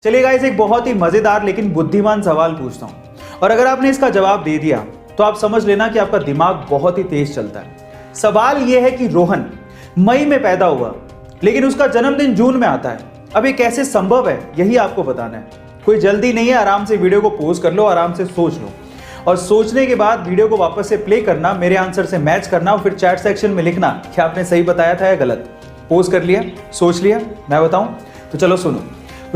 चलिए गाइस, एक बहुत ही मजेदार लेकिन बुद्धिमान सवाल पूछता हूं और अगर आपने इसका जवाब दे दिया तो आप समझ लेना कि आपका दिमाग बहुत ही तेज चलता है। सवाल यह है कि रोहन मई में पैदा हुआ लेकिन उसका जन्मदिन जून में आता है। अब ये कैसे संभव है, यही आपको बताना है। कोई जल्दी नहीं है, आराम से वीडियो को पॉज कर लो, आराम से सोच लो और सोचने के बाद वीडियो को वापस से प्ले करना, मेरे आंसर से मैच करना और फिर चैट सेक्शन में लिखना कि आपने सही बताया था या गलत। पॉज कर लिया, सोच लिया, मैं बताऊं? तो चलो सुनो।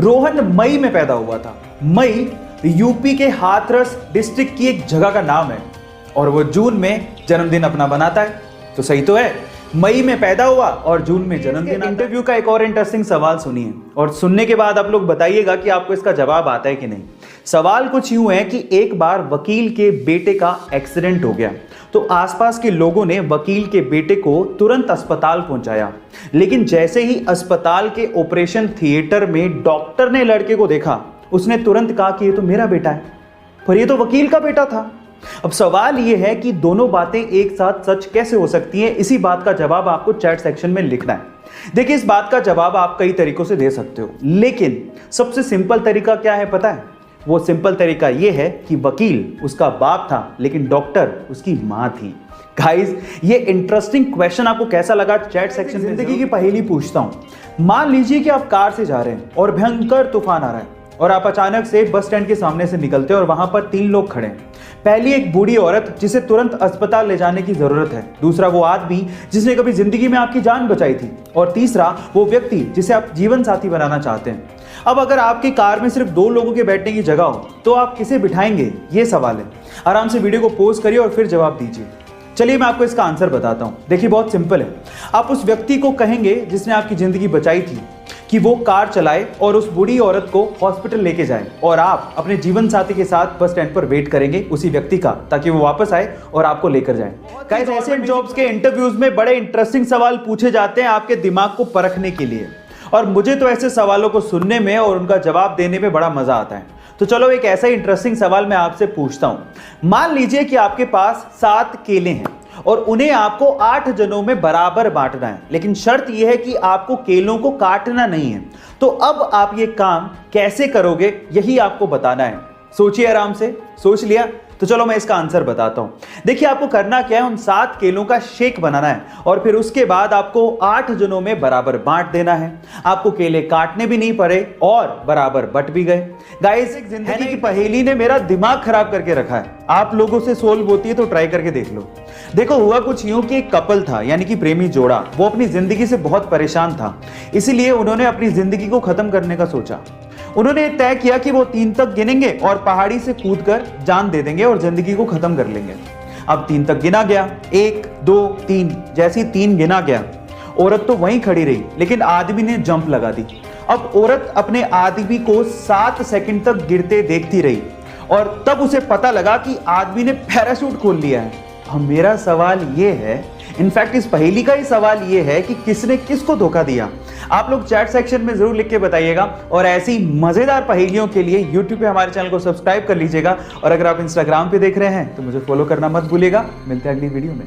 रोहन मई में पैदा हुआ था। मई यूपी के हाथरस डिस्ट्रिक्ट की एक जगह का नाम है और वो जून में जन्मदिन अपना बनाता है। तो सही तो है, मई में पैदा हुआ और जून में जन्मदिन। इंटरव्यू का एक और इंटरेस्टिंग सवाल सुनिए और सुनने के बाद आप लोग बताइएगा कि आपको इसका जवाब आता है कि नहीं। सवाल कुछ यूं है कि एक बार वकील के बेटे का एक्सीडेंट हो गया तो आसपास के लोगों ने वकील के बेटे को तुरंत अस्पताल पहुंचाया, लेकिन जैसे ही अस्पताल के ऑपरेशन थिएटर में डॉक्टर ने लड़के को देखा, उसने तुरंत कहा कि ये तो मेरा बेटा है, पर ये तो वकील का बेटा था। अब सवाल यह है कि दोनों बातें एक साथ सच कैसे हो सकती हैं। इसी बात का जवाब आपको चैट सेक्शन में लिखना है। देखिए, इस बात का जवाब आप कई तरीकों से दे सकते हो, लेकिन सबसे सिंपल तरीका क्या है पता है? वो सिंपल तरीका ये है कि वकील उसका बाप था लेकिन डॉक्टर उसकी मां थी। गाइस, ये इंटरेस्टिंग क्वेश्चन आपको कैसा लगा चैट सेक्शन में? जिंदगी की पहेली पूछता हूं। मान लीजिए कि आप कार से जा रहे हैं और भयंकर तूफान आ रहा है और आप अचानक से बस स्टैंड के सामने से निकलते हैं और वहां पर 3 लोग खड़े हैं। पहली एक बूढ़ी औरत जिसे तुरंत अस्पताल ले जाने की जरूरत है, दूसरा वो आदमी जिसने कभी जिंदगी में आपकी जान बचाई थी और तीसरा वो व्यक्ति जिसे आप जीवन साथी बनाना चाहते हैं। अब अगर आपकी कार में सिर्फ 2 लोगों के बैठने की जगह हो तो आप किसे बिठाएंगे, ये सवाल है। आराम से वीडियो को पॉज करिए और फिर जवाब दीजिए। चलिए मैं आपको इसका आंसर बताता हूं। देखिए, बहुत सिंपल है। आप उस व्यक्ति को कहेंगे जिसने आपकी जिंदगी बचाई थी कि वो कार चलाए और उस बूढ़ी औरत को हॉस्पिटल लेके जाए और आप अपने जीवन साथी के साथ बस स्टैंड पर वेट करेंगे उसी व्यक्ति का, ताकि वो वापस आए और आपको लेकर जाए। गाइस, ऐसे जॉब्स के इंटरव्यूज में बड़े इंटरेस्टिंग सवाल पूछे जाते हैं आपके दिमाग को परखने के लिए, और मुझे तो ऐसे सवालों को सुनने में और उनका जवाब देने में बड़ा मजा आता है। तो चलो एक ऐसा इंटरेस्टिंग सवाल मैं आपसे पूछता हूं। मान लीजिए कि आपके पास 7 केले हैं और उन्हें आपको 8 जनों में बराबर बांटना है, लेकिन शर्त यह है कि आपको केलों को काटना नहीं है। तो अब आप ये काम कैसे करोगे, यही आपको बताना है। सोचिए, आराम से सोच लिया? तो चलो मैं इसका आंसर बताता हूं। देखिए, आपको करना क्या है, उन 7 केलों का शेक बनाना है और फिर उसके बाद आपको 8 जनों में बराबर बांट देना है। आपको केले काटने भी नहीं पड़े और बराबर बट भी गए। गाइस, एक जिंदगी की पहेली ने मेरा दिमाग खराब करके रखा है। आप लोगों से सोल्व होती है तो ट्राई करके देख लो। देखो, हुआ कुछ यूं कि एक कपल था, यानी कि प्रेमी जोड़ा। वो अपनी जिंदगी से बहुत परेशान था, इसीलिए उन्होंने अपनी जिंदगी को खत्म करने का सोचा। उन्होंने तय किया कि वो 3 तक गिनेंगे और पहाड़ी से कूदकर जान दे देंगे और जिंदगी को खत्म कर लेंगे। अब 3 तक गिना गया, 1 2 3। जैसे ही 3 गिना गया, औरत तो वहीं खड़ी रही, लेकिन आदमी ने जंप लगा दी। अब औरत अपने आदमी को 7 सेकंड तक गिरते देखती रही और तब उसे पता लगा कि आदमी ने पैराशूट खोल लिया है। अब मेरा सवाल ये है, इनफैक्ट इस पहेली का ही सवाल ये है कि किसने किसको धोखा दिया। आप लोग चैट सेक्शन में जरूर लिख के बताइएगा और ऐसी मजेदार पहेलियों के लिए YouTube पे हमारे चैनल को सब्सक्राइब कर लीजिएगा और अगर आप Instagram पे देख रहे हैं तो मुझे फॉलो करना मत भूलिएगा। मिलते हैं अगली वीडियो में।